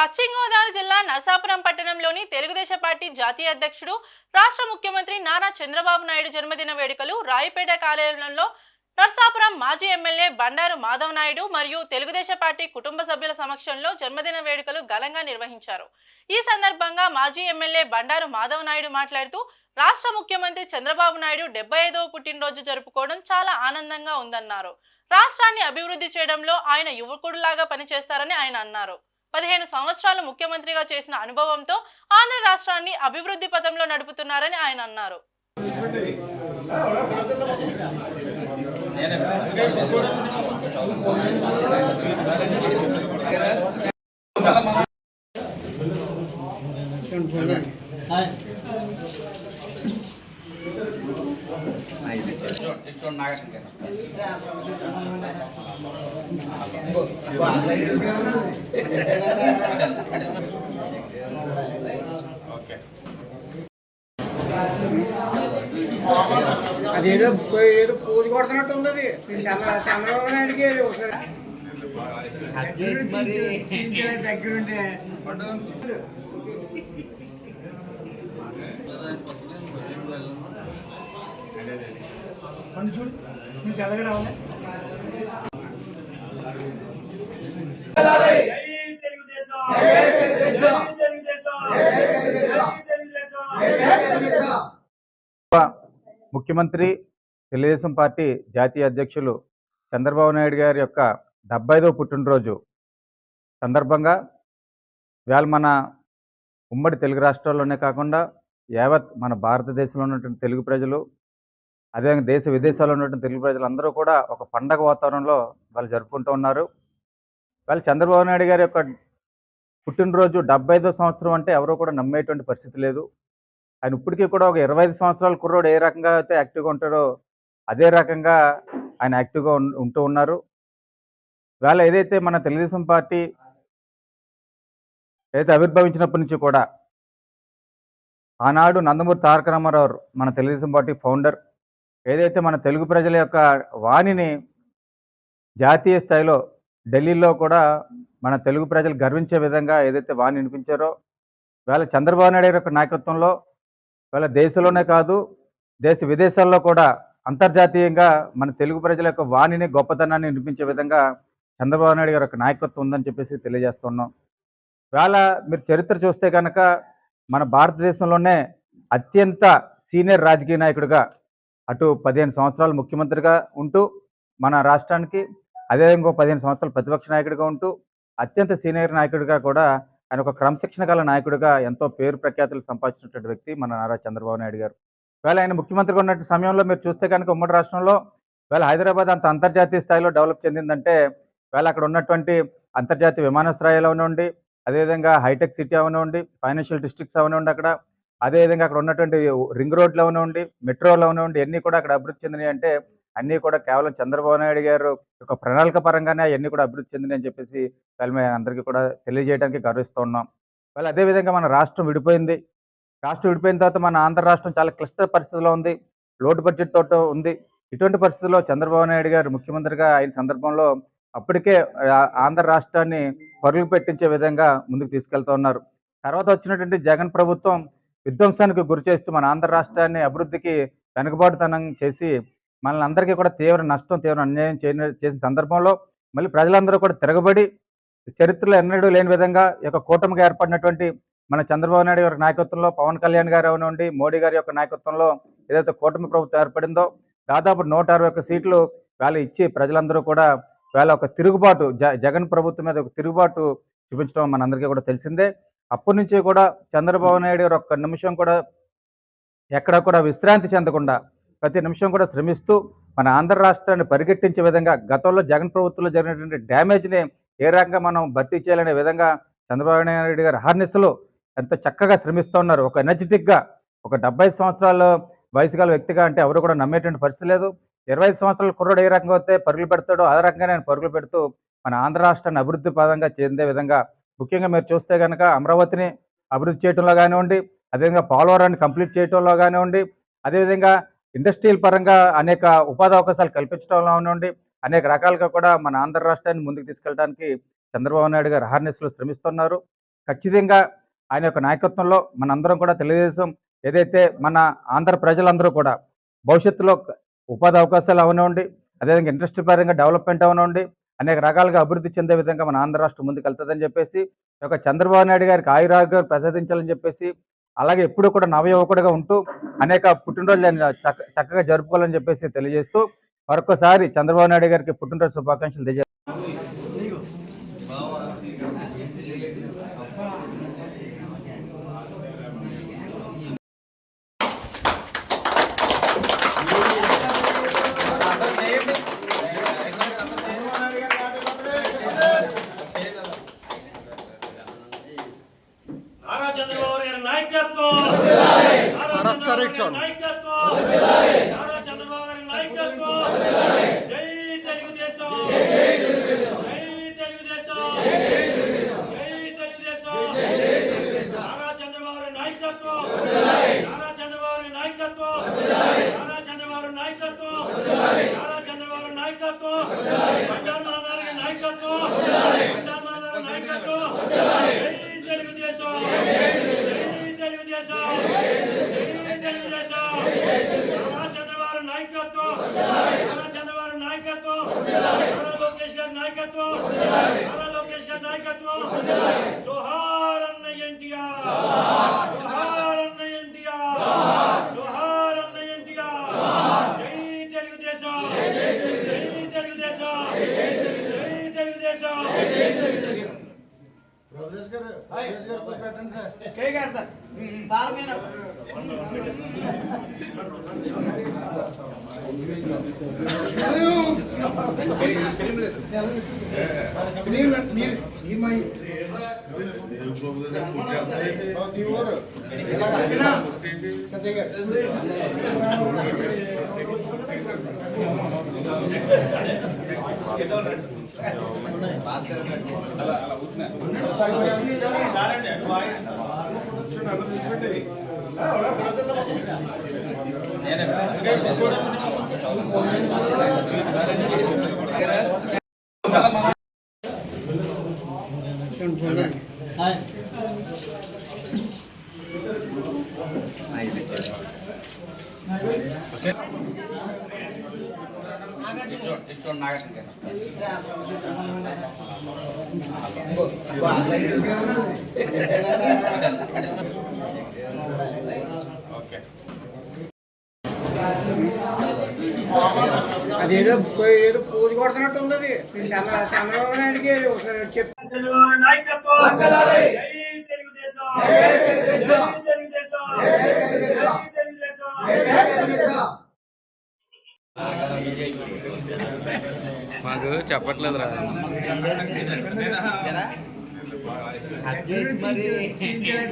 పశ్చిమ గోదావరి జిల్లా నరసాపురం పట్టణంలోని తెలుగుదేశం పార్టీ జాతీయ అధ్యక్షుడు రాష్ట్ర ముఖ్యమంత్రి నారా చంద్రబాబు నాయుడు జన్మదిన వేడుకలు రాయపేట కార్యాలయంలో నరసాపురం మాజీ ఎమ్మెల్యే బండారు మాధవ్ నాయుడు మరియు తెలుగుదేశం పార్టీ కుటుంబ సభ్యుల సమక్షంలో జన్మదిన వేడుకలు ఘనంగా నిర్వహించారు. ఈ సందర్భంగా మాజీ ఎమ్మెల్యే బండారు మాధవ్ నాయుడు మాట్లాడుతూ రాష్ట్ర ముఖ్యమంత్రి చంద్రబాబు నాయుడు 75వ పుట్టినరోజు జరుపుకోవడం చాలా ఆనందంగా ఉందన్నారు. రాష్ట్రాన్ని అభివృద్ధి చేయడంలో ఆయన యువకుడిలాగా పనిచేస్తారని ఆయన అన్నారు. 15 సంవత్సరాలు ముఖ్యమంత్రిగా చేసిన అనుభవంతో ఆంధ్ర రాష్ట్రాన్ని అభివృద్ధి పథంలో నడుపుతున్నారని ఆయన అన్నారు. అదేదో ఏదో పూజ కొడుతున్నట్టు ఉంది. చంద్రబాబు నాయుడికి దగ్గరుంటే పండు చూడు మీకు తెల్లగా రావాలి. ముఖ్యమంత్రి తెలుగుదేశం పార్టీ జాతీయ అధ్యక్షులు చంద్రబాబు నాయుడు గారి యొక్క 75వ పుట్టినరోజు సందర్భంగా ఇవాళ మన ఉమ్మడి తెలుగు రాష్ట్రాల్లోనే కాకుండా యావత్ మన భారతదేశంలో ఉన్నటువంటి తెలుగు ప్రజలు, అదేవిధంగా దేశ విదేశాల్లో ఉన్నటువంటి తెలుగు ప్రజలందరూ కూడా ఒక పండగ వాతావరణంలో వాళ్ళు జరుపుకుంటూ ఉన్నారు. వాళ్ళు చంద్రబాబు నాయుడు గారి యొక్క పుట్టినరోజు 75వ సంవత్సరం అంటే ఎవరూ కూడా నమ్మేటువంటి పరిస్థితి లేదు. ఆయన ఇప్పటికీ కూడా ఒక 25 సంవత్సరాల కుర్రోడు ఏ రకంగా అయితే యాక్టివ్గా ఉంటాడో అదే రకంగా ఆయన యాక్టివ్గా ఉంటూ ఉన్నారు. ఇవాళ ఏదైతే మన తెలుగుదేశం పార్టీ ఏదైతే ఆవిర్భవించినప్పటి నుంచి కూడా ఆనాడు నందమూరి తారక రామారావు మన తెలుగుదేశం పార్టీ ఫౌండర్ ఏదైతే మన తెలుగు ప్రజల యొక్క వాణిని జాతీయ స్థాయిలో ఢిల్లీలో కూడా మన తెలుగు ప్రజలు గర్వించే విధంగా ఏదైతే వాణి వినిపించారో ఇవాళ చంద్రబాబు నాయుడు యొక్క నాయకత్వంలో ఇవాళ దేశంలోనే కాదు దేశ విదేశాల్లో కూడా అంతర్జాతీయంగా మన తెలుగు ప్రజల యొక్క వాణిని గొప్పతనాన్ని వినిపించే విధంగా చంద్రబాబు నాయుడు గారి యొక్క నాయకత్వం ఉందని చెప్పేసి తెలియజేస్తున్నాం. ఇవాళ మీరు చరిత్ర చూస్తే కనుక మన భారతదేశంలోనే అత్యంత సీనియర్ రాజకీయ నాయకుడిగా అటు 15 సంవత్సరాలు ముఖ్యమంత్రిగా ఉంటూ మన రాష్ట్రానికి, అదేవిధంగా 15 సంవత్సరాలు ప్రతిపక్ష నాయకుడిగా ఉంటూ అత్యంత సీనియర్ నాయకుడిగా కూడా ఆయన ఒక క్రమశిక్షణ గల నాయకుడిగా ఎంతో పేరు ప్రఖ్యాతులు సంపాదించినటువంటి వ్యక్తి మన నారా చంద్రబాబు నాయుడు గారు. ఇవాళ ఆయన ముఖ్యమంత్రిగా ఉన్న సమయంలో మీరు చూస్తే కనుక ఉమ్మడి రాష్ట్రంలో ఇవాళ హైదరాబాద్ అంత అంతర్జాతీయ స్థాయిలో డెవలప్ చెందిందంటే ఇవాళ అక్కడ ఉన్నటువంటి అంతర్జాతీయ విమానాశ్రయాలు అవనివ్వండి, అదేవిధంగా హైటెక్ సిటీ అవనివ్వండి, ఫైనాన్షియల్ డిస్ట్రిక్ట్స్ అవనివ్వండి, అక్కడ అదేవిధంగా అక్కడ ఉన్నటువంటి రింగ్ రోడ్లు అవనివ్వండి, మెట్రోలు అవనివ్వండి, అన్నీ కూడా అక్కడ అభివృద్ధి చెందినాయి. అంటే అన్నీ కూడా కేవలం చంద్రబాబు నాయుడు గారు ఒక ప్రణాళిక పరంగానే అవన్నీ కూడా అభివృద్ధి చెందినాయి అని చెప్పేసి మేము అందరికీ కూడా తెలియజేయడానికి గర్విస్తూ ఉన్నాం. వాళ్ళు అదేవిధంగా మన రాష్ట్రం విడిపోయింది. రాష్ట్రం విడిపోయిన తర్వాత మన ఆంధ్ర రాష్ట్రం చాలా క్లిష్ట పరిస్థితిలో ఉంది, లోటు బడ్జెట్ తోట ఉంది. ఇటువంటి పరిస్థితుల్లో చంద్రబాబు నాయుడు గారు ముఖ్యమంత్రిగా అయిన సందర్భంలో అప్పటికే ఆంధ్ర రాష్ట్రాన్ని పరుగులు పెట్టించే విధంగా ముందుకు తీసుకెళ్తూ ఉన్నారు. తర్వాత వచ్చినటువంటి జగన్ ప్రభుత్వం విధ్వంసానికి గురి చేస్తూ మన ఆంధ్ర రాష్ట్రాన్ని అభివృద్ధికి వెనుకబాటుతనం చేసి మనల్ని అందరికీ కూడా తీవ్ర నష్టం, తీవ్ర అన్యాయం చేసిన సందర్భంలో మళ్ళీ ప్రజలందరూ కూడా తిరగబడి చరిత్రలో ఎన్నడూ లేని విధంగా ఈ యొక్క కూటమిగా ఏర్పడినటువంటి మన చంద్రబాబు నాయుడు గారి నాయకత్వంలో, పవన్ కళ్యాణ్ గారు అవనివ్వండి, మోడీ గారి యొక్క నాయకత్వంలో ఏదైతే కూటమి ప్రభుత్వం ఏర్పడిందో దాదాపు 161 సీట్లు వేళ ఇచ్చి ప్రజలందరూ కూడా వేళ ఒక తిరుగుబాటు జగన్ ప్రభుత్వం మీద ఒక తిరుగుబాటు చూపించడం మనందరికీ కూడా తెలిసిందే. అప్పటి నుంచి కూడా చంద్రబాబు నాయుడు గారు ఒక్క నిమిషం కూడా ఎక్కడ కూడా విశ్రాంతి చెందకుండా ప్రతి నిమిషం కూడా శ్రమిస్తూ మన ఆంధ్ర రాష్ట్రాన్ని పరిగెట్టించే విధంగా గతంలో జగన్ ప్రభుత్వంలో జరిగినటువంటి డ్యామేజ్ని ఏ రకంగా మనం భర్తీ చేయాలనే విధంగా చంద్రబాబు నాయుడు గారు హార్నెస్లో ఎంత చక్కగా శ్రమిస్తూ ఉన్నారు. ఒక ఎనర్జెటిక్గా ఒక 75 సంవత్సరాల వయసు గల వ్యక్తిగా అంటే ఎవరు కూడా నమ్మేటువంటి పరిస్థితి లేదు. 25 సంవత్సరాల కుర్రోడు ఏ రకంగా వస్తే పరుగులు పెడతాడో ఆ రకంగానే ఆయన పరుగులు పెడుతూ మన ఆంధ్ర రాష్ట్రాన్ని అభివృద్ధి పదంగా చెందే విధంగా ముఖ్యంగా మీరు చూస్తే కనుక అమరావతిని అభివృద్ధి చేయడంలో కానివ్వండి, అదేవిధంగా పోలవరాన్ని కంప్లీట్ చేయడంలో కానివ్వండి, అదేవిధంగా ఇండస్ట్రియల్ పరంగా అనేక ఉపాధి అవకాశాలు కల్పించడంలో కానివ్వండి, అనేక రకాలుగా కూడా మన ఆంధ్ర రాష్ట్రాన్ని ముందుకు తీసుకెళ్ళడానికి చంద్రబాబు నాయుడు గారు హార్నెస్లో శ్రమిస్తున్నారు. ఖచ్చితంగా ఆయన యొక్క నాయకత్వంలో మనందరం కూడా తెలుగుదేశం ఏదైతే మన ఆంధ్ర ప్రజలందరూ కూడా భవిష్యత్తులో ఉపాధి అవకాశాలు అవనివ్వండి, అదేవిధంగా ఇండస్ట్రీ పరంగా డెవలప్మెంట్ అవనివ్వండి, అనేక రకాలుగా అభివృద్ధి చెందే విధంగా మన ఆంధ్ర రాష్ట్రం ముందుకు వెళ్తుందని చెప్పేసి ఈ యొక్క చంద్రబాబు నాయుడు గారికి ఆయురారోగ్యాలు ప్రసాదించాలని చెప్పేసి, అలాగే ఎప్పుడూ కూడా నవయువకుడిగా ఉంటూ అనేక పుట్టినరోజులు ఆయన చక్కగా జరుపుకోవాలని చెప్పేసి తెలియజేస్తూ మరొకసారి చంద్రబాబు నాయుడు గారికి పుట్టినరోజు శుభాకాంక్షలు తెలియజేస్తాను. నారా చంద్రబాబు గారి నాయకత్వం, నారా చంద్రబాబు గారి నాయకత్వం, జై తెలుగుదేశం, జై తెలుగుదేశం, జై తెలుగుదేశం, నారా చంద్రబాబు గారి నాయకత్వం, నారా చంద్రబాబు గారి నాయకత్వం, నారా చంద్రబాబు గారి నాయకత్వం, నారా చంద్రబాబు గారి నాయకత్వం, బండారు మాదారి గారి నాయకత్వం, బండారు మాదారి నాయకత్వం, జై తెలుగుదేశం, జై తెలుగుదేశం, జై తెలుగుదేశం, నారా చంద్రబాబు గారి నాయకత్వం, నారా చంద్రబాబు గారి నాయకత్వం, నారా లోకేష్ గారి నాయకత్వం, నారా లోకేష్ గారి నాయకత్వం, జోహార్ అన్న ఎన్టీఆర్, జోహార్ అన్న ఎన్టీఆర్, జోహార్ అన్న ఎన్టీఆర్, జై తెలుగుదేశం, జై తెలుగుదేశం, జై తెలుగుదేశం. అదేదో ఏదో పూజ కొడుతున్నట్టు ఉంది అది. చంద్రబాబు నాయుడికి చెప్పి నాయకత్వం, జై తెలుగుదేశం, జై తెలుగుదేశం, జై తెలుగుదేశం. మాకు చెప్పట్లేదు రా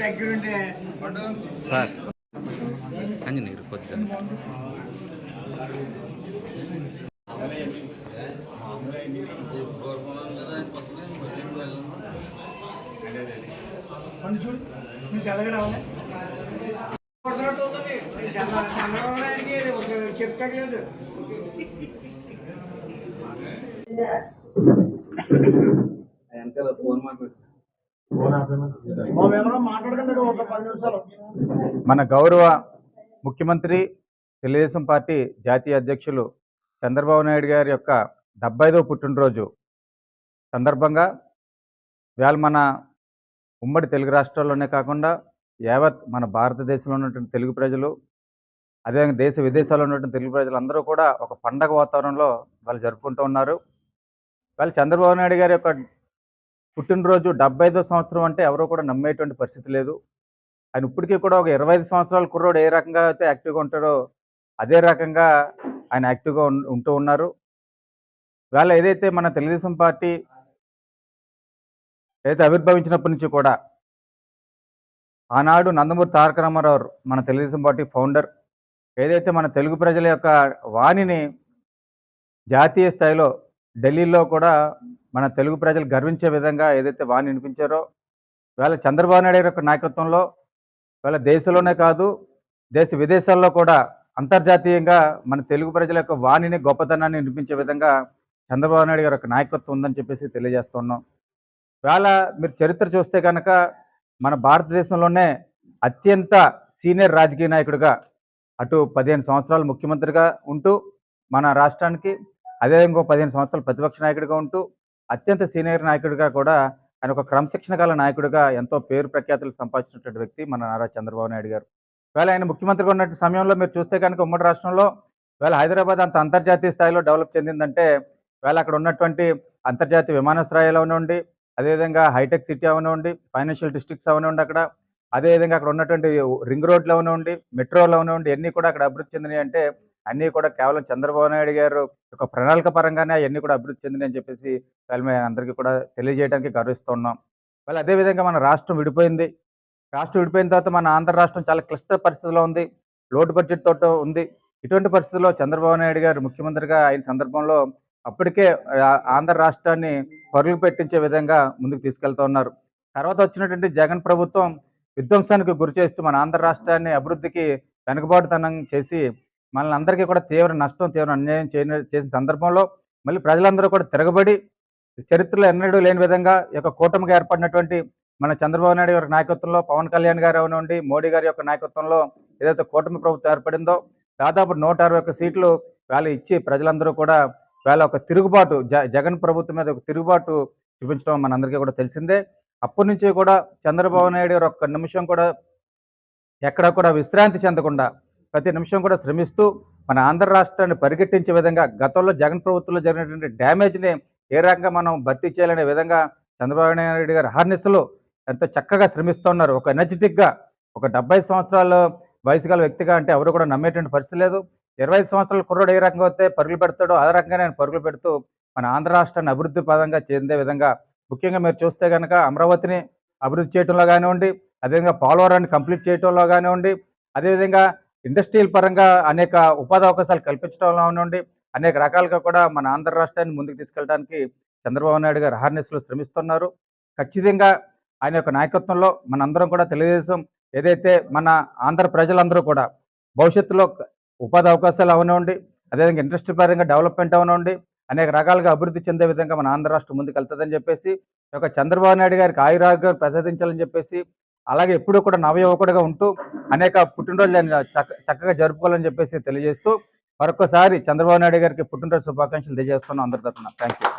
దగ్గరుంటే సార్ అంజనీరు కొద్దిగా చూడు మీకు తెల్లగా రావాలి కొడుతున్నట్టు ఉంది. చంద్రబాబు నాయుడికి చెప్తలేదు. మన గౌరవ ముఖ్యమంత్రి తెలుగుదేశం పార్టీ జాతీయ అధ్యక్షులు చంద్రబాబు నాయుడు గారి యొక్క 75వ పుట్టినరోజు సందర్భంగా ఇవాళ మన ఉమ్మడి తెలుగు రాష్ట్రాల్లోనే కాకుండా యావత్ మన భారతదేశంలో ఉన్నటువంటి తెలుగు ప్రజలు, అదేవిధంగా దేశ విదేశాల్లో ఉన్నటువంటి తెలుగు ప్రజలు అందరూ కూడా ఒక పండగ వాతావరణంలో వాళ్ళు జరుపుకుంటూ ఉన్నారు. వాళ్ళు చంద్రబాబు నాయుడు గారి యొక్క పుట్టినరోజు 75వ సంవత్సరం అంటే ఎవరూ కూడా నమ్మేటువంటి పరిస్థితి లేదు. ఆయన ఇప్పటికీ కూడా ఒక 25 సంవత్సరాల కుర్రోడు ఏ రకంగా అయితే యాక్టివ్గా ఉంటాడో అదే రకంగా ఆయన యాక్టివ్గా ఉంటూ ఉన్నారు. ఇవాళ ఏదైతే మన తెలుగుదేశం పార్టీ ఏదైతే ఆవిర్భవించినప్పటి నుంచి కూడా ఆనాడు నందమూరి తారక రామారావు మన తెలుగుదేశం పార్టీ ఫౌండర్ ఏదైతే మన తెలుగు ప్రజల యొక్క వాణిని జాతీయ స్థాయిలో ఢిల్లీలో కూడా మన తెలుగు ప్రజలు గర్వించే విధంగా ఏదైతే వాణి వినిపించారో, ఇవాళ చంద్రబాబు నాయుడు యొక్క నాయకత్వంలో ఇవాళ దేశంలోనే కాదు దేశ విదేశాల్లో కూడా అంతర్జాతీయంగా మన తెలుగు ప్రజల యొక్క వాణిని గొప్పతనాన్ని వినిపించే విధంగా చంద్రబాబు నాయుడు గారి యొక్క నాయకత్వం ఉందని చెప్పేసి తెలియజేస్తున్నాం. ఇవాళ మీరు చరిత్ర చూస్తే కనుక మన భారతదేశంలోనే అత్యంత సీనియర్ రాజకీయ నాయకుడిగా అటు 15 సంవత్సరాలు ముఖ్యమంత్రిగా ఉంటూ మన రాష్ట్రానికి, అదేవిధంగా ఇంకో 15 సంవత్సరాలు ప్రతిపక్ష నాయకుడిగా ఉంటూ అత్యంత సీనియర్ నాయకుడిగా కూడా ఆయన ఒక క్రమశిక్షణ గల నాయకుడిగా ఎంతో పేరు ప్రఖ్యాతులు సంపాదించినటువంటి వ్యక్తి మన నారా చంద్రబాబు నాయుడు గారు. ఇవాళ ఆయన ముఖ్యమంత్రిగా ఉన్నటువంటి సమయంలో మీరు చూస్తే కనుక ఉమ్మడి రాష్ట్రంలో ఇవాళ హైదరాబాద్ అంత అంతర్జాతీయ స్థాయిలో డెవలప్ చెందిందంటే ఇవాళ అక్కడ ఉన్నటువంటి అంతర్జాతీయ విమానాశ్రయాలు అవనివ్వండి, అదేవిధంగా హైటెక్ సిటీ అవనివ్వండి, ఫైనాన్షియల్ డిస్ట్రిక్ట్స్ అవనివ్వండి అక్కడ, అదేవిధంగా అక్కడ ఉన్నటువంటి రింగ్ రోడ్లు అవనివ్వండి, మెట్రోలు అవనివ్వండి, ఇవన్నీ కూడా అక్కడ అభివృద్ధి చెందినాయి అంటే అన్నీ కూడా కేవలం చంద్రబాబు నాయుడు గారు ఒక ప్రణాళిక పరంగానే అవన్నీ కూడా అభివృద్ధి చెందినాయి అని చెప్పేసి ఇవాళ మేము అందరికీ కూడా తెలియజేయడానికి గర్విస్తున్నాం. ఇవాళ అదేవిధంగా మన రాష్ట్రం విడిపోయింది. రాష్ట్రం విడిపోయిన తర్వాత మన ఆంధ్ర రాష్ట్రం చాలా క్లిష్ట పరిస్థితిలో ఉంది. లోటు బడ్జెట్ తోటి ఉంది. ఇటువంటి పరిస్థితుల్లో చంద్రబాబు నాయుడు గారు ముఖ్యమంత్రిగా అయిన సందర్భంలో అప్పటికే ఆంధ్ర రాష్ట్రాన్ని పరుగులు పెట్టించే విధంగా ముందుకు తీసుకెళ్తా ఉన్నారు. తర్వాత వచ్చినటువంటి జగన్ ప్రభుత్వం విధ్వంసానికి గురి చేస్తూ మన ఆంధ్ర రాష్ట్రాన్ని అభివృద్ధికి వెనుకబాటుతనం చేసి మనల్ని అందరికీ కూడా తీవ్ర నష్టం, తీవ్ర అన్యాయం చేసిన సందర్భంలో మళ్ళీ ప్రజలందరూ కూడా తిరగబడి చరిత్రలో ఎన్నడూ లేని విధంగా ఈ యొక్క కూటమిగా ఏర్పడినటువంటి మన చంద్రబాబు నాయుడు గారి నాయకత్వంలో, పవన్ కళ్యాణ్ గారు అవనివ్వండి, మోడీ గారి యొక్క నాయకత్వంలో ఏదైతే కూటమి ప్రభుత్వం ఏర్పడిందో దాదాపు 161 సీట్లు వేళ ఇచ్చి ప్రజలందరూ కూడా వేళ ఒక తిరుగుబాటు జగన్ ప్రభుత్వం మీద ఒక తిరుగుబాటు చూపించడం మనందరికీ కూడా తెలిసిందే. అప్పటి నుంచి కూడా చంద్రబాబు నాయుడు గారు ఒక్క నిమిషం కూడా ఎక్కడ కూడా విశ్రాంతి చెందకుండా ప్రతి నిమిషం కూడా శ్రమిస్తూ మన ఆంధ్ర రాష్ట్రాన్ని పరిగెట్టించే విధంగా గతంలో జగన్ ప్రభుత్వంలో జరిగినటువంటి డ్యామేజ్ని ఏ రకంగా మనం భర్తీ చేయాలనే విధంగా చంద్రబాబు నాయుడు గారు అహర్నిశలు ఎంతో చక్కగా శ్రమిస్తున్నారు. ఒక ఎనర్జెటిక్గా ఒక 70 సంవత్సరాల వయసు గల వ్యక్తిగా అంటే ఎవరు కూడా నమ్మేటువంటి పరిస్థితి లేదు. 25 సంవత్సరాల కుర్రోడు ఏ రకంగా వస్తే పరుగులు పెడతాడో అదే రకంగా నేను పరుగులు పెడుతూ మన ఆంధ్ర రాష్ట్రాన్ని అభివృద్ధి పదంగా చెందే విధంగా ముఖ్యంగా మీరు చూస్తే కనుక అమరావతిని అభివృద్ధి చేయడంలో కానివ్వండి, అదేవిధంగా పోలవరాన్ని కంప్లీట్ చేయడంలో కానివ్వండి, అదేవిధంగా ఇండస్ట్రియల్ పరంగా అనేక ఉపాధి అవకాశాలు కల్పించడంలో కానివ్వండి, అనేక రకాలుగా కూడా మన ఆంధ్ర రాష్ట్రాన్ని ముందుకు తీసుకెళ్ళడానికి చంద్రబాబు నాయుడు గారు అహర్నిశలు శ్రమిస్తున్నారు. ఖచ్చితంగా ఆయన యొక్క నాయకత్వంలో మనందరం కూడా తెలుగుదేశం ఏదైతే మన ఆంధ్ర ప్రజలందరూ కూడా భవిష్యత్తులో ఉపాధి అవకాశాలు అవనివ్వండి, అదేవిధంగా ఇండస్ట్రీ పరంగా డెవలప్మెంట్ అవనివ్వండి, అనేక రకాలుగా అభివృద్ధి చెందే విధంగా మన ఆంధ్ర రాష్ట్రం ముందుకు వెళ్తుందని చెప్పేసి ఈ యొక్క చంద్రబాబు నాయుడు గారికి ఆయురారోగ్యాలు ప్రసాదించాలని చెప్పేసి, అలాగే ఎప్పుడూ కూడా నవయువకుడిగా ఉంటూ అనేక పుట్టినరోజులు చక్కగా జరుపుకోవాలని చెప్పేసి తెలియజేస్తూ మరొకసారి చంద్రబాబు నాయుడు గారికి పుట్టినరోజు శుభాకాంక్షలు తెలియజేస్తున్నాం అందరి తరఫున. Thank you.